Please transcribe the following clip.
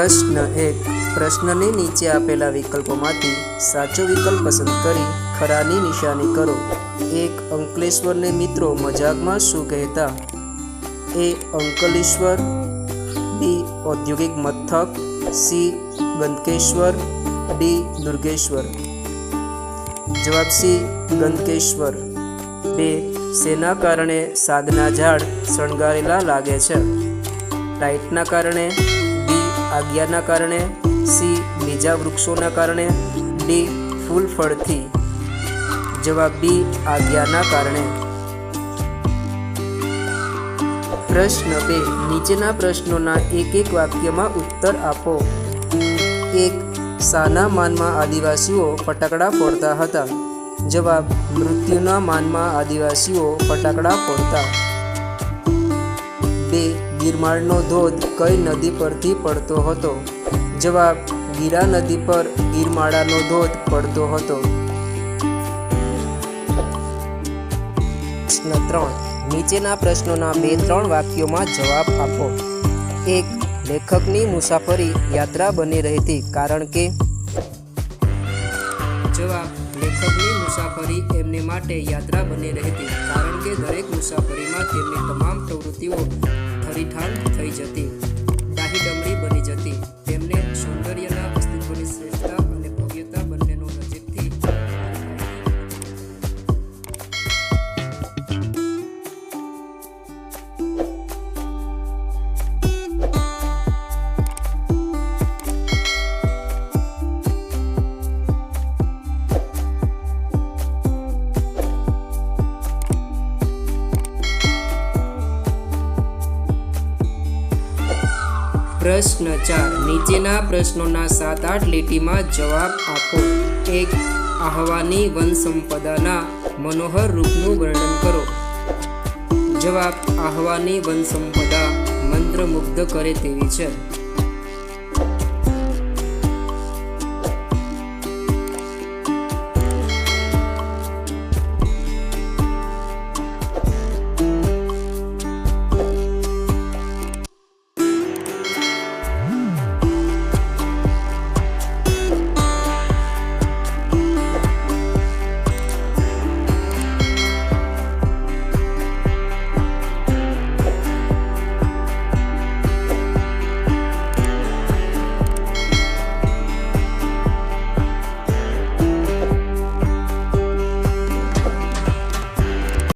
પ્રશ્ન 1. પ્રશ્નની નીચે આપેલા વિકલ્પોમાંથી સાચો વિકલ્પ પસંદ કરી ખરાની નિશાની કરો. 1. અંકલેશ્વરને મિત્રો મજાકમાં શું કહેતા? A. અંકલેશ્વર, B. ઔદ્યોગિક મથક, C. ગંદકેશ્વર, D. દુર્ગેશ્વર. જવાબ C. ગંદકેશ્વર. 2. શેના કારણે સાગના ઝાડ શણગારેલા લાગે છે? લાઇટના કારણે, B. આજ્ઞાના કારણે, C. બીજા વૃક્ષોના કારણે, D. ફૂલ ફળથી. જવાબ B. આજ્ઞાના કારણે. પ્રશ્ન 2. નીચેના પ્રશ્નોના એક વાક્યમાં ઉત્તર આપો. 1. શાના માનમાં આદિવાસીઓ ફટાકડા ફોડતા હતા? જવાબ મૃત્યુના માનમાં આદિવાસીઓ ફટાકડા ફોડતા. 2. ગિરમાળનો ધોધ કઈ નદી પરથી પડતો હતો? જવાબ ગીરા નદી પર ગિરમાળાનો ધોધ પડતો હતો. પ્રશ્ન 3. નીચેના પ્રશ્નોના 2-3 વાક્યોમાં જવાબ આપો. 1. લેખકની મુસાફરી યાત્રા બની રહેતી કારણ કે? જવાબ લેખકની મુસાફરી એમને માટે યાત્રા બની રહેતી કારણ કે દરેક મુસાફરીમાં તેમની તમામ પ્રવૃત્તિઓ ઠરીઠાણ થઈ જતી, ડાહીડમરી બની જતી. તેમને સૌંદર્યના અસ્તિત્વની શ્રેષ્ઠતા અને ભવ્યતા બંનેનો નજીકથી પ્રશ્ન 4. નીચેના પ્રશ્નોના 7-8 લીટીમાં જવાબ આપો. 1. આહવાની વન સંપદાના મનોહર રૂપનું વર્ણન કરો. જવાબ આહવાની વન સંપદા મંત્રમુગ્ધ કરે તેવી છે.